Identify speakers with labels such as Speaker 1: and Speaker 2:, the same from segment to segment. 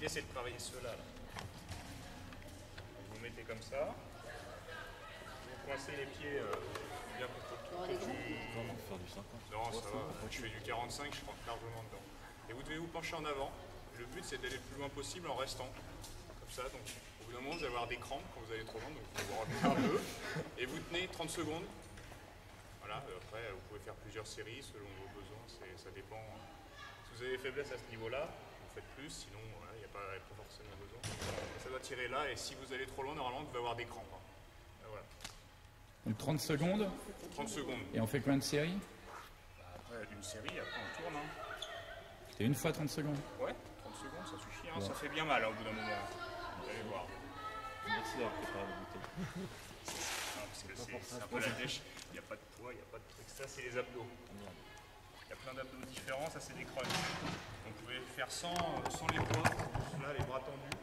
Speaker 1: c'est de travailler ceux-là. Vous vous mettez comme ça. Vous coincez les pieds bien contre le
Speaker 2: Non,
Speaker 1: pied.
Speaker 3: On va faire du 50.
Speaker 1: Non, ça va. Moi, je fais du 45, je rentre largement dedans. Et vous devez vous pencher en avant. Le but, c'est d'aller le plus loin possible en restant. Comme ça. Donc, au bout d'un moment, vous allez avoir des crampes quand vous allez trop loin. Donc, vous vous reculez un peu. Et vous tenez 30 secondes. Voilà. Après, vous pouvez faire plusieurs séries selon vos besoins. Ça dépend. Si vous avez faiblesse à ce niveau-là, vous faites plus. Sinon, il n'y a pas forcément besoin. Et ça doit tirer là. Et si vous allez trop loin, normalement, vous allez avoir des crampes. Voilà.
Speaker 4: Donc 30 secondes.
Speaker 1: 30 secondes.
Speaker 4: Et on fait combien de séries?
Speaker 1: Après, une série, après on tourne.
Speaker 4: C'est une fois 30 secondes.
Speaker 1: Ouais, 30 secondes, ça suffit. Ça fait bien mal au bout d'un moment. Vous allez voir.
Speaker 3: Merci d'avoir préparé la bouteille.
Speaker 1: Parce que c'est un peu la dèche. Il n'y a pas de poids, il n'y a pas de truc. Ça, c'est les abdos. Il y a plein d'abdos différents. Ça, c'est des crunchs. Donc, vous pouvez faire sans les poids. Là, les bras tendus.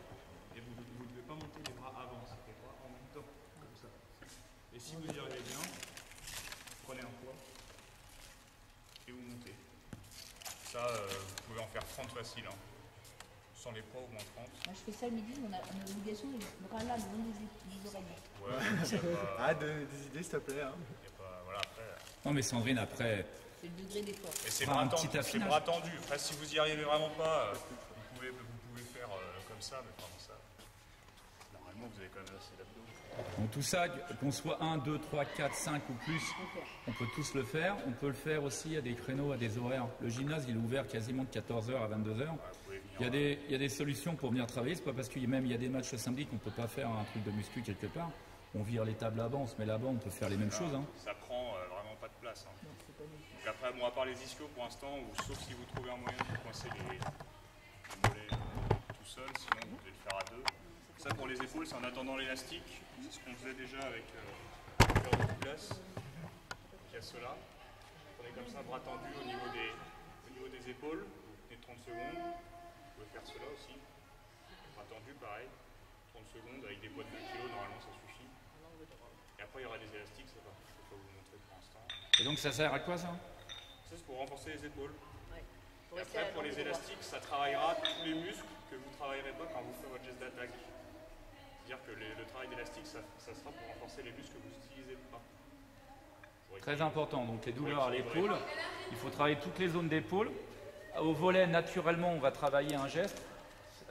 Speaker 1: Et vous ne devez pas monter les bras avant. C'est les bras en même temps. Comme ça. Et si vous y arrivez bien, prenez un poids. Et vous montez. Ça, vous pouvez en faire 30 facile. Sans les poids, au moins 30.
Speaker 2: Moi, je fais ça le midi, on a l'obligation de bras là, devant les oreilles.
Speaker 1: Ouais,
Speaker 5: Ah, donne des idées, s'il te plaît.
Speaker 1: voilà, après.
Speaker 4: Non mais Sandrine, après,
Speaker 2: C'est le degré d'effort.
Speaker 1: Et c'est
Speaker 4: Enfin,
Speaker 1: bras,
Speaker 4: un petit
Speaker 1: c'est
Speaker 4: affinage.
Speaker 1: bras tendus. Après, si vous y arrivez vraiment pas, vous pouvez faire comme ça, mais pas comme ça. Normalement, vous avez quand même assez d'abdos.
Speaker 4: donc tout ça, qu'on soit 1, 2, 3, 4, 5 ou plus, on peut tous le faire. On peut le faire aussi à des créneaux, à des horaires. Le gymnase, il est ouvert quasiment de 14h à 22h. Il y a des solutions pour venir travailler. C'est pas parce qu'il y a des matchs le samedi qu'on peut pas faire un truc de muscu quelque part. On vire les tables là-bas, on se met là-bas, on peut faire les mêmes choses.
Speaker 1: Ça prend vraiment pas de place. Donc après, bon, à part les ischios pour l'instant, ou sauf si vous trouvez un moyen de coincer les mollets tout seul, sinon vous devez le faire à deux. Ça pour les épaules, c'est en attendant l'élastique. C'est ce qu'on faisait déjà avec le cœur de place. Il y a cela. Vous prenez comme ça, bras tendus au niveau des épaules. Vous tenez 30 secondes. Vous pouvez faire cela aussi. Bras tendus, pareil. 30 secondes avec des poids de 2 kg, normalement ça suffit. Et après, il y aura des élastiques, ça va. Je ne peux pas vous montrer pour l'instant.
Speaker 4: Et donc ça sert à quoi ça?
Speaker 1: Ça, c'est pour renforcer les épaules.
Speaker 2: Ouais.
Speaker 1: Et après, pour les élastiques, ça travaillera tous les muscles que vous ne travaillerez pas quand vous faites votre geste d'attaque. C'est-à-dire que le travail d'élastique, ça sera pour renforcer les muscles que vous n'utilisez pas.
Speaker 4: Très important, donc les douleurs à l'épaule, il faut travailler toutes les zones d'épaule. Au volet, naturellement, on va travailler un geste,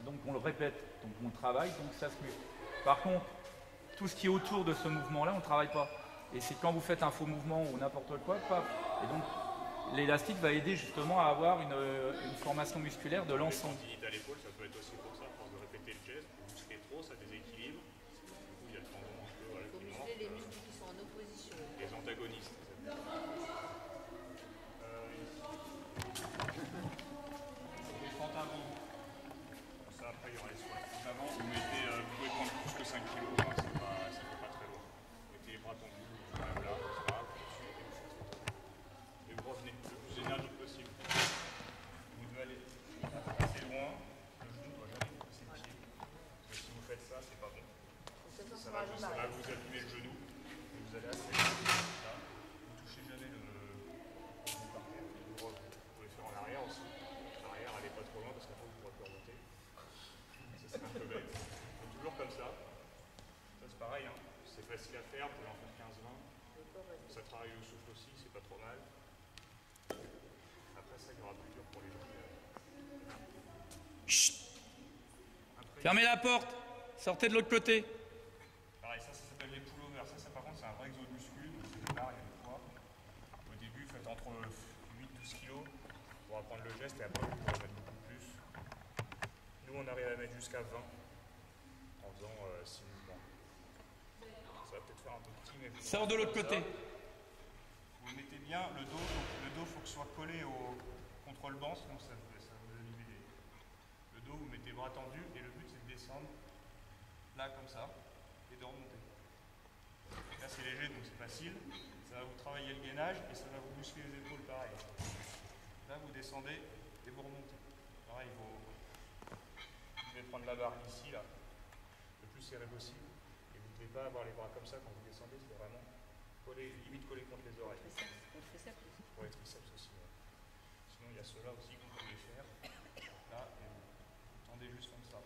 Speaker 4: donc on le répète, donc on le travaille, donc ça se muscle. Par contre, tout ce qui est autour de ce mouvement-là, on ne travaille pas. Et c'est quand vous faites un faux mouvement ou n'importe quoi, paf. Et donc, l'élastique va aider justement à avoir une formation musculaire de l'ensemble.
Speaker 1: À l'épaule, ça peut être aussi pour ça, à force de répéter le geste, vous musclez trop, ça déséquilibre. Du coup, il y a le tendon un peu
Speaker 2: Il faut muscler les muscles qui sont en opposition.
Speaker 1: Les antagonistes. Les fentes avant. Ça, après, il y aura les squats. Avant, vous pouvez prendre plus que 5 kg, ça ne fait pas très lourd. Vous mettez les bras tendus, même là, c'est pas grave, et vous revenez le plus énergique possible. Vous devez aller assez loin, le genou ne doit jamais pousser le pied. Parce que si vous faites ça, c'est pas bon. Ça va vous abîmer le genou, et vous allez assez loin. Vous touchez jamais le parterre. Vous pouvez faire en arrière aussi. L'arrière, allez pas trop loin parce qu'après vous pourrez plus remonter. Ça serait un peu bête. Donc, toujours comme ça. Ça c'est pareil, c'est facile à faire, vous pouvez en faire 15-20. Ça travaille au souffle aussi, c'est pas trop mal. Après ça, il y aura plus dur pour les gens.
Speaker 4: Chut. Fermez la porte. Sortez de l'autre côté.
Speaker 1: Pareil, ça s'appelle les pullovers. Ça par contre, c'est un vrai exo de muscu. Donc c'est des barres, il y a des poids. Au début, faites entre 8-12 kg pour apprendre le geste et après, vous pourrez mettre beaucoup plus. Nous, on arrive à mettre jusqu'à 20 en faisant 6 mouvements. Ça va peut-être faire un peu petit, mais...
Speaker 4: Sors de l'autre côté.
Speaker 1: Vous mettez bien le dos. Donc le dos, il faut que ce soit collé contre le banc, sinon ça vous abîme le dos. Vous mettez les bras tendus et le but, c'est de descendre là, comme ça, et de remonter. Là, c'est léger, donc c'est facile. Ça va vous travailler le gainage et ça va vous muscler les épaules, pareil. Là, vous descendez et vous remontez. Pareil, vous devez prendre la barre ici, là, le plus serré possible. Et vous ne devez pas avoir les bras comme ça quand vous descendez, c'est vraiment limite collé contre les oreilles.
Speaker 2: Contre triceps aussi.
Speaker 1: Ouais, triceps aussi. Ouais. Sinon, il y a ceux-là aussi que vous pouvez faire. Là, et vous tendez juste comme ça.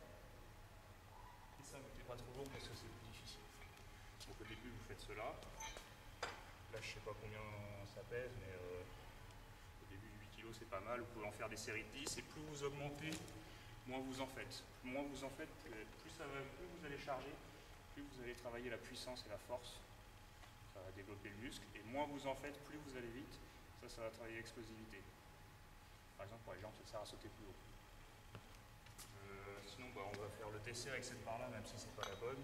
Speaker 1: ceux-là. Là, je sais pas combien ça pèse, mais au début, 8 kg, c'est pas mal. Vous pouvez en faire des séries de 10, et plus vous augmentez, moins vous en faites. Moins vous en faites, plus vous allez charger, plus vous allez travailler la puissance et la force. Ça va développer le muscle, et moins vous en faites, plus vous allez vite. Ça va travailler l'explosivité. Par exemple, pour les jambes, ça sert à sauter plus haut. Sinon, on va faire le TC avec cette barre-là, même si c'est pas la bonne.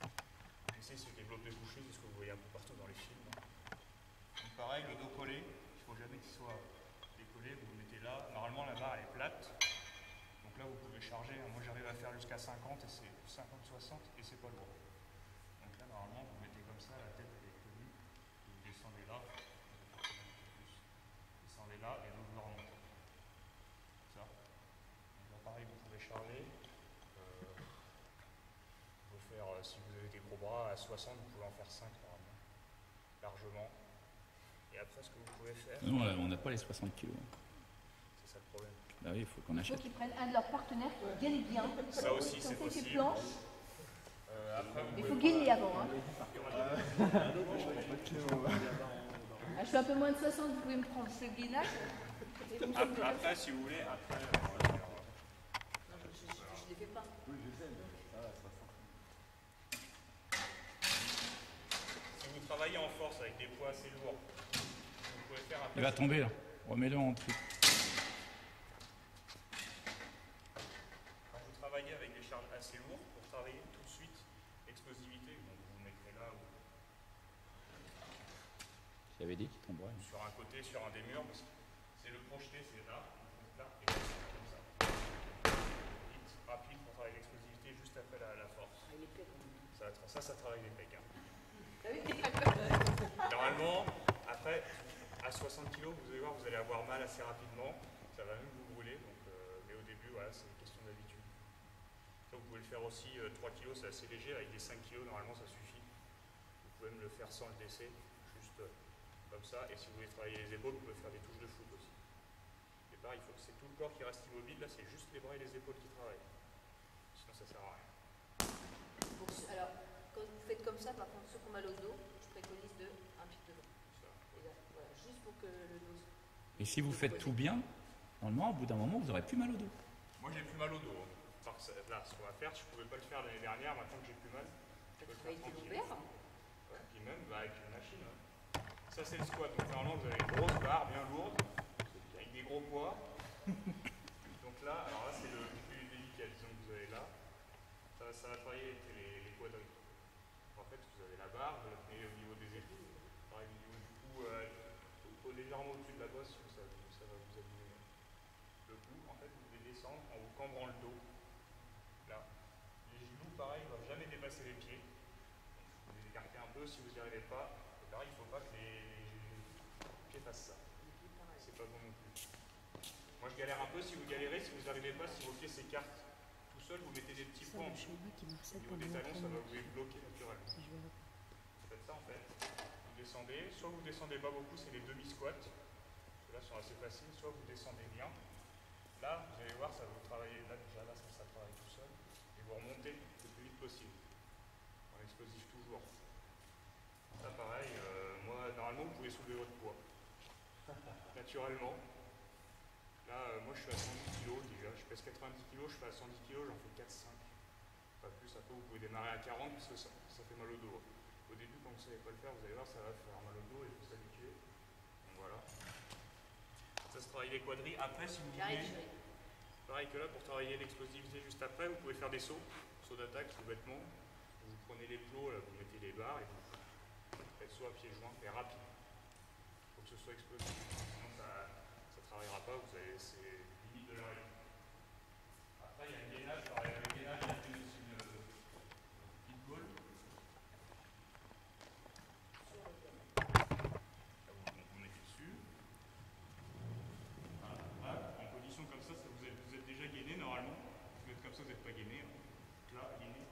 Speaker 1: Le TC, c'est le développé couché, c'est ce que vous voyez un peu partout dans les films. Donc pareil, le dos collé, il ne faut jamais qu'il soit décollé, vous le mettez là. Normalement, la barre, elle est plate. Donc là, vous pouvez charger. Moi, j'arrive à faire jusqu'à 50, et c'est 50-60, et c'est pas lourd. Donc là, normalement, vous mettez comme ça, la tête, elle est tenue. Vous descendez là. Descendez là, et donc vous remontez. Ça. Donc là, pareil, vous pouvez charger. Si vous avez des gros bras, à 60, vous pouvez en faire 5 normalement, largement. Et après, ce que vous pouvez faire...
Speaker 4: Non, on n'a pas les 60 kilos.
Speaker 1: C'est ça le problème.
Speaker 4: Bah oui, il faut qu'on
Speaker 2: Il
Speaker 4: achète.
Speaker 2: faut qu'ils prennent un de leurs partenaires qui gagne bien.
Speaker 1: Ça aussi, c'est possible.
Speaker 2: Planche.
Speaker 1: Après,
Speaker 2: Il faut gagner avant. Hein. Je suis un peu moins de 60, vous pouvez me prendre ce gainage.
Speaker 1: Après, si vous voulez, après...
Speaker 2: Non, je ne les fais pas.
Speaker 3: Oui, je sais, mais ça va, 60.
Speaker 1: Si vous travaillez en force avec des poids assez lourds, vous pouvez faire un peu...
Speaker 4: Il va tomber là. Remets-le en truc.
Speaker 1: Quand vous travaillez avec des charges assez lourdes, pour travailler tout de suite l'explosivité, donc vous mettrez là ou
Speaker 4: J'avais dit qu'il tomberait.
Speaker 1: sur un côté, sur un des murs, parce que c'est le projeté, c'est là, et comme ça. Vite, rapide pour travailler l'explosivité juste après la force. Ça travaille les pecs. Hein. Normalement, après, à 60 kg, vous allez voir, vous allez avoir mal assez rapidement. Ça va même vous brûler. Donc, mais au début, voilà, c'est une question d'habitude. Vous pouvez le faire aussi 3 kg, c'est assez léger. Avec des 5 kg, normalement, ça suffit. Vous pouvez me le faire sans le DC, juste comme ça. Et si vous voulez travailler les épaules, vous pouvez faire des touches de foot aussi. Et pareil, il faut que c'est tout le corps qui reste immobile. Là, c'est juste les bras et les épaules qui travaillent. Sinon, ça sert à rien.
Speaker 2: Alors, quand vous faites comme ça, par contre, ceux qui ont mal au dos, je préconise un pic de dos. Et là, voilà, juste pour que le dos...
Speaker 4: Et si vous faites tout bien, normalement, au bout d'un moment, vous n'aurez plus mal au dos.
Speaker 1: Moi, j'ai plus mal au dos. Là, ce qu'on va faire, je ne pouvais pas le faire l'année dernière, maintenant que j'ai plus mal. Je peux le faire tranquille. Ouais, puis même avec une machine. Ouais. Ça, c'est le squat. Donc, normalement, vous avez une grosse barre bien lourde, avec des gros poids. Donc là, alors là, c'est le plus délicat, disons que vous avez là. Ça va travailler les quadris. En fait, vous avez la barre, vous la tenez au niveau des épaules, pareil au niveau du cou, légèrement au-dessus de la bosse, ça va vous abîmer le cou. En fait, vous devez descendre en vous cambrant le dos. Là. Les genoux, pareil, ne doivent jamais dépasser les pieds. Vous les écartez un peu si vous n'y arrivez pas. Et pareil, il ne faut pas que les pieds fassent ça. C'est pas bon non plus. Moi, je galère un peu. Si vous galérez, si vous n'y arrivez pas, si vos pieds s'écartent tout seuls, vous mettez des petits points en dessous. Au niveau des talons, ça va vous bloquer naturellement. Faites ça en fait. Vous descendez. Soit vous descendez pas beaucoup, c'est les demi-squats. Ceux-là sont assez faciles. Soit vous descendez bien. Là, vous allez voir, ça va vous travailler. Là, déjà, là, ça travaille tout seul. Et vous remontez le plus vite possible. En explosif toujours. Ça, pareil. Moi, normalement, vous pouvez soulever votre poids. Naturellement. Là, moi, je suis à 110 kg déjà. Je pèse 90 kg, je fais à 110 kg, j'en fais 4-5. Pas plus. Après, vous pouvez démarrer à 40 parce que ça fait mal au dos. Au début, quand vous ne savez pas le faire, vous allez voir, ça va faire mal au dos et il faut s'habituer. Donc voilà. Ça se travaille les quadris. Après, si vous voulez, pareil que là, pour travailler l'explosivité juste après, vous pouvez faire des sauts d'attaque tout bêtement. Vous prenez les plots, là, vous mettez les barres et vous faites saut à pieds joints et rapide. Il faut que ce soit explosif. Sinon, ça ne travaillera pas, c'est limite de la règle. Après, il y a le gainage. Pareil, avec le gainage, il y a aussi une petite gaule. Vous mettez dessus. Voilà. En position comme ça, vous êtes déjà gainé normalement. Vous êtes comme ça, vous n'êtes pas gainé. Hein. Là, gainé.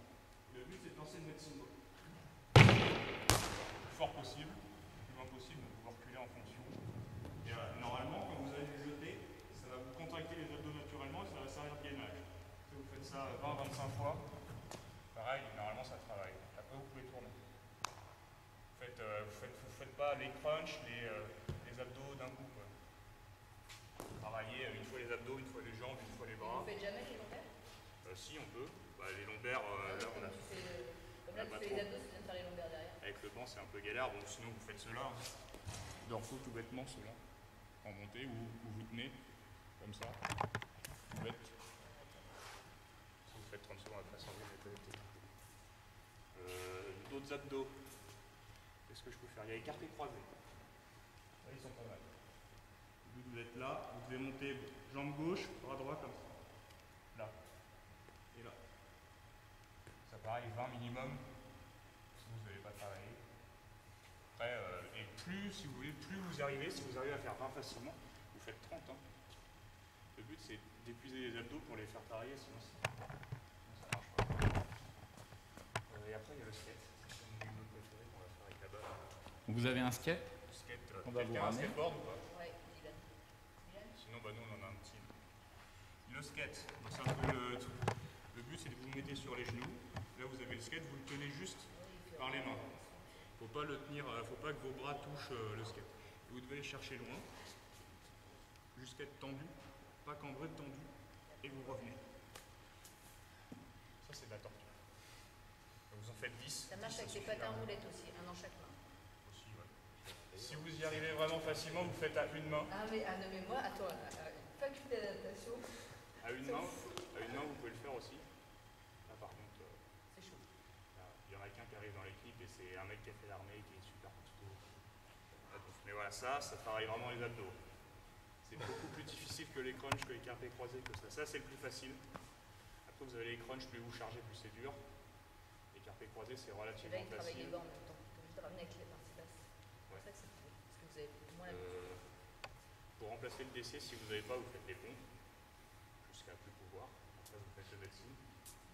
Speaker 1: Le but, c'est de lancer le médecine. Le plus fort possible, le plus loin possible, vous pouvez reculer en fonction. Et normalement, quand vous allez les jeter, ça va vous contracter les abdos naturels. les crunchs, les abdos d'un coup. Quoi. Travailler une fois les abdos, une fois les jambes, une fois les bras.
Speaker 2: Vous faites jamais les lombaires?
Speaker 1: Si, on peut. Bah, les lombaires, là, on a.
Speaker 2: Comme là, tu fais les abdos, c'est bien de faire les lombaires derrière.
Speaker 1: Avec le banc, c'est un peu galère. Bon, sinon, vous faites cela. Dorsaux, tout bêtement, cela. En montée, ou vous tenez, comme ça. Tout bête. Si vous faites 30 secondes après, sans vous mettez. D'autres abdos. Qu'est-ce que je peux faire? Il y a écarté croisé. Là, ils sont pas mal. Vous êtes là, vous devez monter jambe gauche, bras droit, comme ça. Là. Et là. Ça pareil, 20 minimum. Sinon, vous n'allez pas travailler. Après, et plus, si vous voulez, plus vous arrivez, si vous arrivez à faire 20 facilement, vous faites 30. Hein. Le but, c'est d'épuiser les abdos pour les faire travailler, sinon ça marche pas. Et après, il y a le skate. C'est mon mouvement préféré qu'on va faire avec la balle.
Speaker 4: Vous avez un skate? On va vous
Speaker 1: Quelqu'un a un
Speaker 4: ramener.
Speaker 1: skateboard ou pas?
Speaker 2: Ouais, Dylan.
Speaker 1: Sinon, bah, nous, on en a un petit. Le skate. Donc, c'est un peu le but, c'est de vous mettez sur les genoux. Là, vous avez le skate, vous le tenez juste par les mains. Faut pas le tenir, faut pas que vos bras touchent le skate. Vous devez le chercher loin, jusqu'à être tendu, pas cambré, tendu, et vous revenez. Ça, c'est de la torture. Donc, vous en faites 10.
Speaker 2: Ça marche avec les patins roulettes aussi, un dans chaque main.
Speaker 1: Aussi, ouais. Si vous y arrivez vraiment facilement, vous faites à une main.
Speaker 2: Ah, non, mais moi, attends, faculté d'adaptation.
Speaker 1: À une main, vous pouvez le faire aussi. Là, par contre,
Speaker 2: C'est chaud.
Speaker 1: il y en a qu'un qui arrive dans l'équipe et c'est un mec qui a fait l'armée qui est super costaud. Mais voilà, ça travaille vraiment les abdos. C'est beaucoup plus difficile que les crunchs, que les écartés croisés, que ça. Ça, c'est le plus facile. Après, vous avez les crunchs, plus vous chargez, plus c'est dur. Les écartés croisés, c'est
Speaker 2: Et là,
Speaker 1: relativement
Speaker 2: il travaille les
Speaker 1: facile.
Speaker 2: bas en même temps. Tu as juste ramener avec les parties basses.
Speaker 1: Ouais.
Speaker 2: C'est ça que c'est cool. Parce que vous avez moins l'habitude.
Speaker 1: Pour remplacer le DC, si vous n'avez pas, vous faites les pompes. Jusqu'à plus pouvoir. Après, vous faites le médecine.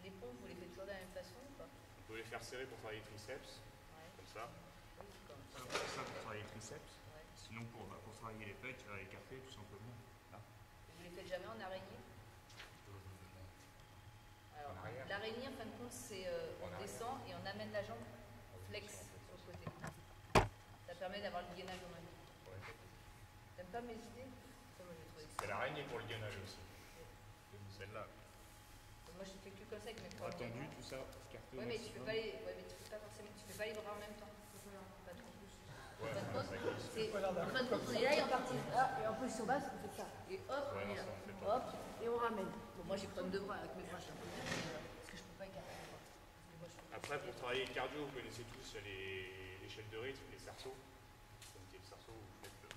Speaker 2: Les pompes, vous les faites toujours de la même façon ou pas?
Speaker 1: On peut les faire serrer pour travailler les triceps,
Speaker 2: Ouais.
Speaker 1: comme ça.
Speaker 2: Oui, comme ça.
Speaker 1: Ça pour travailler les triceps.
Speaker 2: Ouais.
Speaker 1: Sinon, pour travailler les pecs, écarter tout simplement. Là.
Speaker 2: Et vous les faites jamais en araignée? Alors,
Speaker 1: En arrière.
Speaker 2: l'araignée, en fin de compte, c'est on descend et on amène la jambe flex sur le côté. Ça permet d'avoir le gainage au main. T'aimes pas mes idées? Ça, moi, j'ai trouvé
Speaker 1: C'est l'araignée pour le gainage aussi. Celle-là.
Speaker 2: Moi, je fais que comme ça avec mes bras.
Speaker 1: Bras tendus, tout ça, écarté au
Speaker 2: Ouais, mais tu
Speaker 1: maximum.
Speaker 2: fais pas les. Ouais, mais tu fais pas forcément. Tu fais pas les bras en même temps. Pas trop.
Speaker 1: Ouais,
Speaker 2: En fin de compte,
Speaker 1: ça glisse.
Speaker 2: en fin de compte, on est là et on partit là, et en position basse, on fait ça. Et hop,
Speaker 1: Ouais,
Speaker 2: on
Speaker 1: non,
Speaker 2: est là.
Speaker 1: ça, on fait pas.
Speaker 2: Hop, et on ramène. Bon, moi, j'ai problème de bras avec mes bras, je suis un peu bien, parce que je peux pas écarter les bras. Parce que moi, je fais-
Speaker 1: Après, pour travailler le cardio, vous connaissez tous l'échelle de rythme, les cerceaux. Vous mettez le cerceau, vous faites le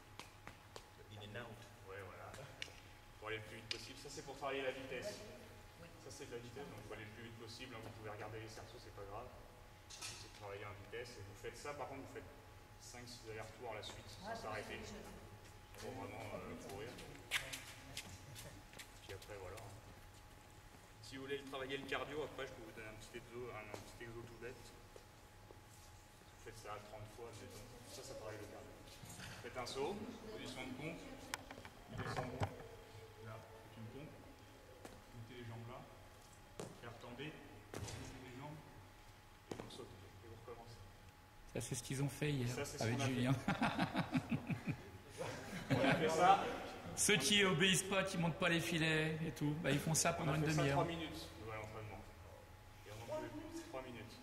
Speaker 1: in and out. Ouais, voilà. Pour aller le plus vite possible. Ça, c'est pour travailler la vitesse. Ça, c'est de la vitesse, donc il faut aller le plus vite possible. Hein. Vous pouvez regarder les cerceaux, c'est pas grave. C'est de travailler en vitesse. Et vous faites ça, par contre, vous faites 5-6 allers-retours à la suite, sans s'arrêter. Pour vraiment courir. Puis après, voilà. Si vous voulez travailler le cardio, après, je peux vous donner un petit exo tout bête. Vous faites ça 30 fois, admettons. Ça travaille le cardio. Vous faites un saut, position de pompe, vous descendez. Là, faites une pompe. Mettez les jambes là. Faire retendez, mettez les jambes. Et vous sautez. Et vous recommencez.
Speaker 4: Ça, c'est ce qu'ils ont fait hier
Speaker 1: Ça, c'est ce
Speaker 4: avec
Speaker 1: qu'on a fait.
Speaker 4: Julien.
Speaker 1: On a fait ça.
Speaker 4: Ceux qui obéissent pas, qui montent pas les filets et tout, bah, ils font ça
Speaker 1: On
Speaker 4: pendant
Speaker 1: a
Speaker 4: une
Speaker 1: fait ça
Speaker 4: demi-heure.
Speaker 1: 3 minutes de l'entraînement. Et on en pouvait 3 minutes.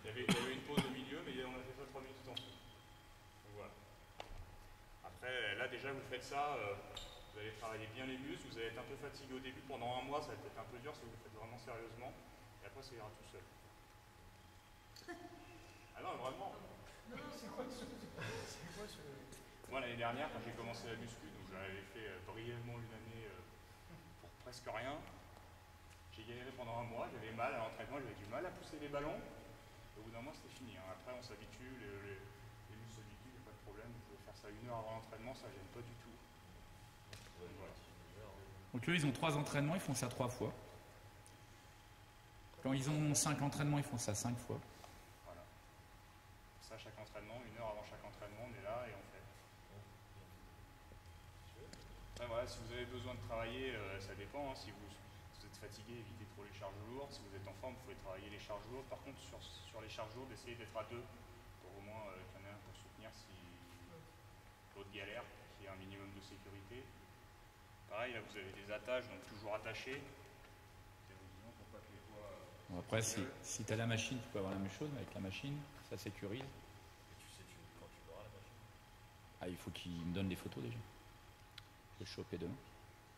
Speaker 1: Il y avait une pause au milieu, mais on a fait ça 3 minutes tout en dessous. Donc voilà. Après, là déjà, vous faites ça, vous allez travailler bien les muscles, vous allez être un peu fatigué au début. Pendant un mois, ça va être un peu dur si vous le faites vraiment sérieusement. Et après, ça ira tout seul. Ah non, vraiment. C'est quoi ce... Moi, l'année dernière, quand j'ai commencé la muscu, donc j'avais fait brièvement une année pour presque rien. J'ai galéré pendant un mois, j'avais mal à l'entraînement, j'avais du mal à pousser les ballons. Au bout d'un mois, c'était fini. Hein. Après, on s'habitue, les muscles s'habituent, il n'y a pas de problème. Vous pouvez faire ça 1 heure avant l'entraînement, ça ne gêne pas du tout. Donc, voilà.
Speaker 4: Donc eux, ils ont 3 entraînements, ils font ça 3 fois. Quand ils ont 5 entraînements, ils font ça 5 fois.
Speaker 1: Voilà. Ça, chaque entraînement, 1 heure avant chaque entraînement, on est là et on fait. Après, voilà, si vous avez besoin de travailler, ça dépend. Hein. Si vous êtes fatigué, évitez trop les charges lourdes. Si vous êtes en forme, vous pouvez travailler les charges lourdes. Par contre, sur les charges lourdes, essayez d'être à 2 pour au moins qu'il y en ait un pour soutenir si sécurité. Pareil, là vous avez des attaches, donc toujours attachées.
Speaker 4: Bon, après, si tu as la machine, tu peux avoir la même chose, mais avec la machine, ça sécurise.
Speaker 3: Quand tu l'auras la machine.
Speaker 4: Ah, il faut qu'il me donne les photos déjà. Je vais le choper demain.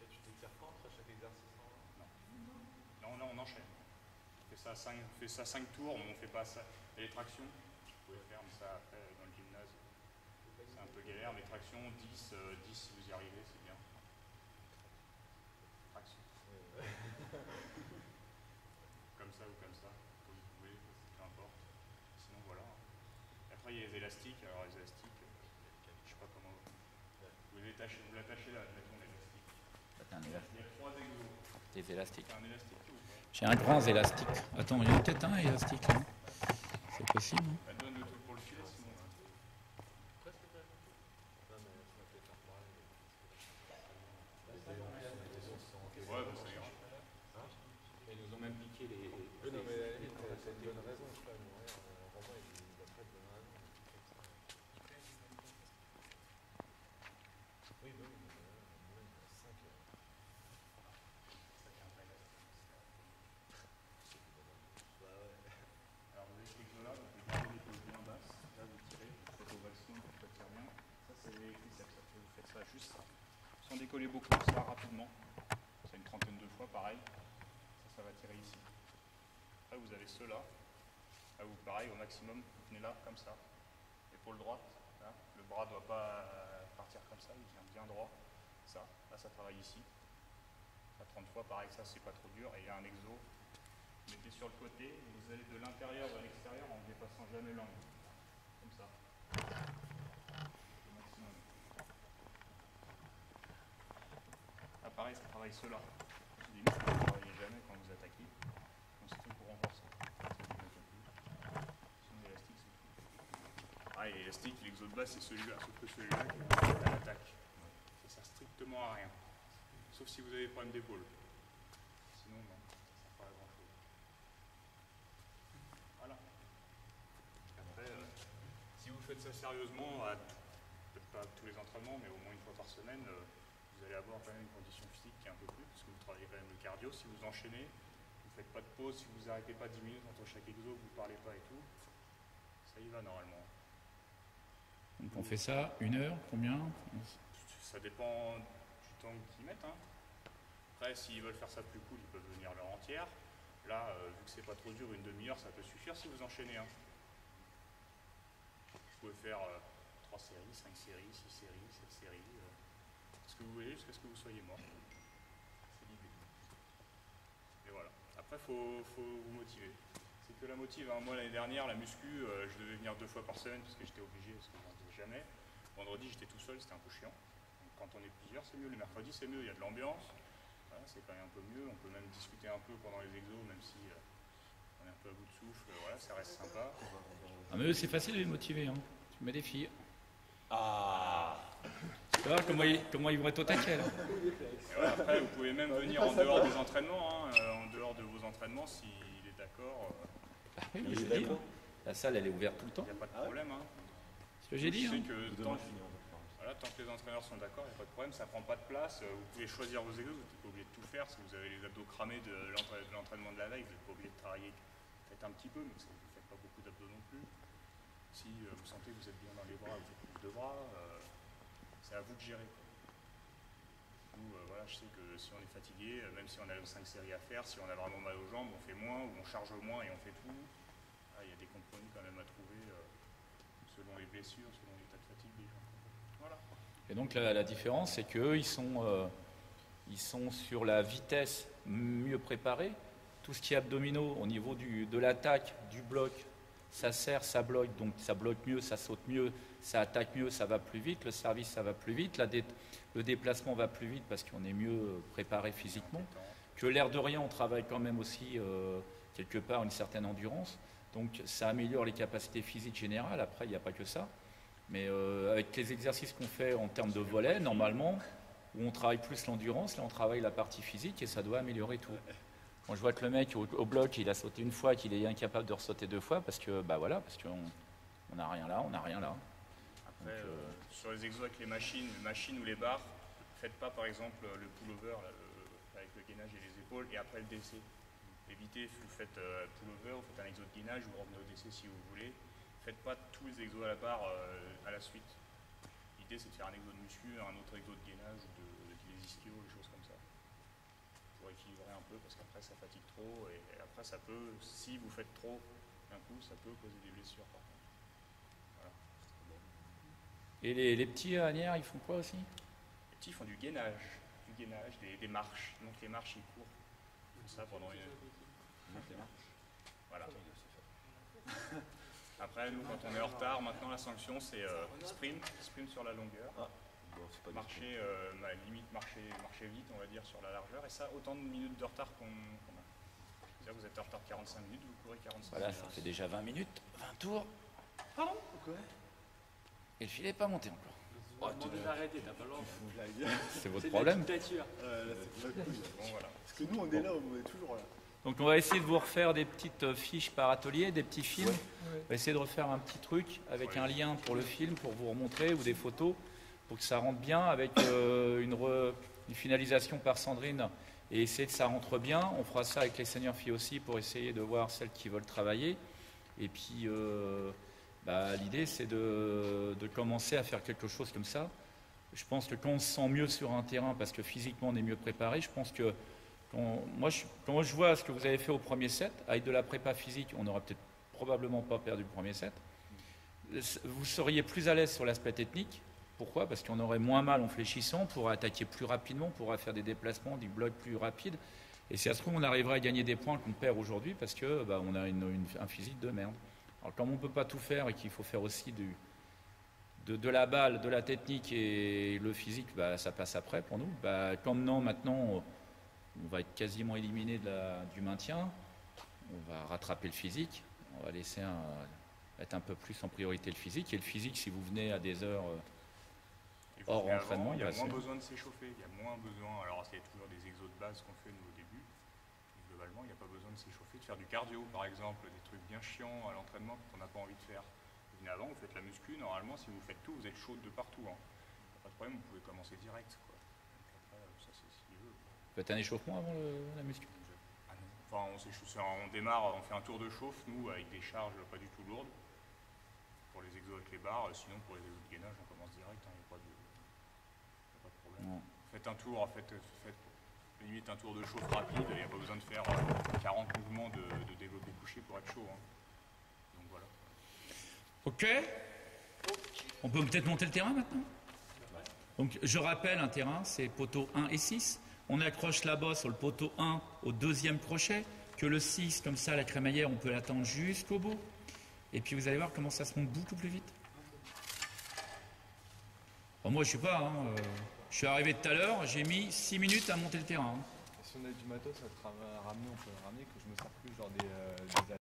Speaker 3: Et tu t'étires pas entre chaque exercice?
Speaker 1: Non, on enchaîne. On fait ça 5 tours, on ne fait pas ça. Et les tractions, vous pouvez faire ça après dans le gymnase. C'est un peu galère, mais tractions, 10 si vous y arrivez, c'est bien. Traction. Comme ça ou comme ça, comme vous pouvez, peu importe. Sinon voilà. Après il y a les élastiques, alors les élastiques, je sais pas comment. Vous l'attachez là, mettons l'élastique. Il y a 3 exos.
Speaker 4: Des élastiques.
Speaker 1: C'est un élastique ou pas?
Speaker 4: J'ai un grand élastique. Attends, il y en a peut-être un élastique là. C'est possible, hein?
Speaker 1: Bah, donne le truc pour le filet sinon.
Speaker 3: Presque pas. Non, mais ça m'a fait faire pareil.
Speaker 1: Ouais, bah, ça ira.
Speaker 4: Ils nous ont même piqué les.
Speaker 3: Oui, non, mais à la limite, t'as une bonne raison, je sais pas, mais Romain, il a pas de bonne raison. Oui, mais 5. Bah ouais.
Speaker 1: Alors vous avez ce exo là, donc vous gardez l'épaule bien basse, là vous tirez, vous faites au maximum pour que ça tire bien. Ça c'est les triceps, après vous faites ça juste sans décoller beaucoup, ça rapidement. C'est une trentaine de fois pareil. Ça va tirer ici. Après vous avez ceux-là. Là vous pareil au maximum, vous tenez là comme ça. Épaule droite, là. Le bras ne doit pas partir comme ça, il vient bien droit. Ça, là ça travaille ici. À 30 fois pareil, ça c'est pas trop dur. Et il y a un exo. Vous mettez sur le côté et vous allez de l'intérieur vers l'extérieur en ne dépassant jamais l'angle. Comme ça. Au maximum. Là pareil, ça travaille cela. Les muscles, vous ne travaillez jamais quand vous attaquez. Donc c'est tout pour renforcer. Sinon l'élastique c'est tout. Ah, et l'élastique, l'exo de base c'est celui-là, sauf que celui-là qui est à l'attaque. Ça sert strictement à rien. Sauf si vous avez des problèmes d'épaule. Sinon non, ça ne sert pas à grand chose. Voilà. Après, si vous faites ça sérieusement, peut-être pas tous les entraînements, mais au moins une fois par semaine, vous allez avoir quand même une condition physique qui est un peu plus, parce que vous travaillez quand même le cardio. Si vous enchaînez, vous ne faites pas de pause, si vous n'arrêtez pas 10 minutes entre chaque exo, vous ne parlez pas et tout, ça y va normalement.
Speaker 4: Donc on fait ça, 1 heure, combien?
Speaker 1: Ça dépend du temps qu'ils mettent. Hein. Après, s'ils veulent faire ça plus cool, ils peuvent venir l'heure entière. Là, vu que c'est pas trop dur, une demi-heure, ça peut suffire si vous enchaînez. Hein. Vous pouvez faire 3 séries, 5 séries, 6 séries, 7 séries. Ce que vous voulez, jusqu'à ce que vous soyez mort. C'est l'idée. Et voilà. Après, faut vous motiver. C'est que la motive. Hein. Moi, l'année dernière, la muscu, je devais venir 2 fois par semaine parce que j'étais obligé, parce que je n'en faisais jamais. Vendredi, j'étais tout seul, c'était un peu chiant. Donc, quand on est plusieurs, c'est mieux. Le mercredi, c'est mieux, il y a de l'ambiance. Voilà, c'est quand même un peu mieux. On peut même discuter un peu pendant les exos, même si on est un peu à bout de souffle. Voilà, ça reste sympa.
Speaker 4: Ah, mais eux, c'est facile de les motiver, hein. Tu mets des filles.
Speaker 3: Ah.
Speaker 4: Tu vois comment ils vont être au taquet, là.
Speaker 1: Et voilà, après, vous pouvez même venir en dehors des entraînements, hein, en dehors de vos entraînements, s'il est d'accord.
Speaker 4: Ah oui, mais je dis, hein. La salle, elle est ouverte tout le temps.
Speaker 1: Il n'y a pas de problème. Hein.
Speaker 4: C'est ce que j'ai dit.
Speaker 1: Je sais
Speaker 4: Hein.
Speaker 1: que tant que les entraîneurs sont d'accord, il n'y a pas de problème, ça ne prend pas de place. Vous pouvez choisir vos exos, vous n'êtes pas obligé de tout faire. Si vous avez les abdos cramés de l'entraînement de la veille, vous n'êtes pas obligé de travailler peut-être un petit peu, mais vous ne faites pas beaucoup d'abdos non plus. Si vous sentez que vous êtes bien dans les bras, vous faites plus de bras. C'est à vous de gérer. Nous, voilà, je sais que si on est fatigué, même si on a 5 séries à faire, si on a vraiment mal aux jambes, on fait moins ou on charge moins et on fait tout. Ah, il y a des compromis quand même à trouver selon les blessures, selon l'état de fatigue des gens. Voilà.
Speaker 4: Et donc la différence, c'est qu'eux, ils sont sur la vitesse mieux préparée. Tout ce qui est abdominaux au niveau de l'attaque, du bloc, ça serre, ça bloque, donc ça bloque mieux, ça saute mieux, ça attaque mieux, ça va plus vite, le service ça va plus vite, le déplacement va plus vite parce qu'on est mieux préparé physiquement. Que l'air de rien, on travaille quand même aussi quelque part une certaine endurance, donc ça améliore les capacités physiques générales, après il n'y a pas que ça, mais avec les exercices qu'on fait en termes de volet, normalement, où on travaille plus l'endurance, là on travaille la partie physique et ça doit améliorer tout. Quand je vois que le mec au bloc, il a sauté une fois, qu'il est incapable de ressauter 2 fois, parce que bah voilà, parce qu'on n'a rien là, on n'a rien là.
Speaker 1: Après, sur les exos avec les machines ou les barres, faites pas par exemple le pullover là, avec le gainage et les épaules et après le DC. Évitez, vous faites pullover, vous faites un exo de gainage, vous revenez au DC si vous voulez. Faites pas tous les exos à la barre à la suite. L'idée c'est de faire un exo de muscu, un autre exo de gainage ou des ischio, des choses comme ça. Pour équilibrer un peu parce qu'après ça fatigue trop et après ça peut, si vous faites trop d'un coup, ça peut causer des blessures par contre. Voilà.
Speaker 4: Et les petits Anières, ils font quoi aussi?
Speaker 1: Les petits font du gainage, des marches. Donc les marches ils courent. Ça pendant une. Voilà. Après, nous, quand on est en retard, maintenant la sanction c'est sprint sur la longueur. Marcher, limite marcher vite, on va dire, sur la largeur. Et ça, autant de minutes de retard qu'on a. C'est-à-dire vous êtes en retard 45 minutes, vous courez 45
Speaker 4: Voilà,
Speaker 1: minutes.
Speaker 4: ça fait déjà 20 minutes, 20 tours.
Speaker 3: Pardon? Pourquoi?
Speaker 4: Et le filet n'est pas monté encore.
Speaker 5: Oh, tu dois arrêter, t'as pas le droit.
Speaker 4: C'est votre problème.
Speaker 5: C'est
Speaker 3: C'est pas cool.
Speaker 1: Bon, voilà.
Speaker 3: Parce que nous, on est là, on est toujours là.
Speaker 4: Donc on va essayer de vous refaire des petites fiches par atelier, des petits films. On va essayer de refaire un petit truc avec un lien pour le film, pour vous remontrer, ou des photos, pour que ça rentre bien, avec une finalisation par Sandrine, et essayer que ça rentre bien. On fera ça avec les seniors filles aussi, pour essayer de voir celles qui veulent travailler. Et puis l'idée c'est de commencer à faire quelque chose comme ça. Je pense que quand on se sent mieux sur un terrain, parce que physiquement on est mieux préparé, je pense que quand je vois ce que vous avez fait au premier set, avec de la prépa physique, on n'aurait peut-être probablement pas perdu le premier set. Vous seriez plus à l'aise sur l'aspect technique. Pourquoi? Parce qu'on aurait moins mal en fléchissant, on pourrait attaquer plus rapidement, on pourrait faire des déplacements, des blocs plus rapides. Et si ça se trouve, on arriverait à gagner des points qu'on perd aujourd'hui parce que on a un physique de merde. Alors comme on ne peut pas tout faire et qu'il faut faire aussi de la balle, de la technique et le physique, ça passe après pour nous. Comme non, maintenant, on va être quasiment éliminé du maintien, on va rattraper le physique, on va laisser être un peu plus en priorité le physique. Et le physique, si vous venez à des heures hors entraînement,
Speaker 1: il y a moins besoin de s'échauffer, il y a moins besoin, alors il y a toujours des exos de base qu'on fait nous au début, mais globalement il n'y a pas besoin de s'échauffer, de faire du cardio par exemple, des trucs bien chiants à l'entraînement qu'on n'a pas envie de faire. Vous venez avant, vous faites la muscu, normalement si vous faites tout, vous êtes chaud de partout. Hein. Pas de problème, vous pouvez commencer direct. Quoi. Donc après, ça c'est ce qu'il veut.
Speaker 4: Vous faites un échauffement avant la muscu?
Speaker 1: Ah non. Enfin, on démarre, on fait un tour de chauffe, nous, avec des charges pas du tout lourdes, pour les exos avec les barres, sinon pour les exos de gainage, on commence direct, il n'y a pas de problème. Non. Faites un tour, faites limite un tour de chauffe rapide, il n'y a pas besoin de faire 40 mouvements de développé couché pour être chaud. Hein. Donc voilà.
Speaker 4: Ok. On peut peut-être monter le terrain maintenant? Donc je rappelle, un terrain, c'est poteau 1 et 6. On accroche là-bas sur le poteau 1 au deuxième crochet, que le 6, comme ça, la crémaillère, on peut l'attendre jusqu'au bout. Et puis vous allez voir comment ça se monte beaucoup plus vite. Bon, moi, je sais pas, je suis arrivé tout à l'heure, j'ai mis 6 minutes à monter le terrain.
Speaker 3: Si on a du matos à te ramener, on peut le ramener, que je me sers plus genre des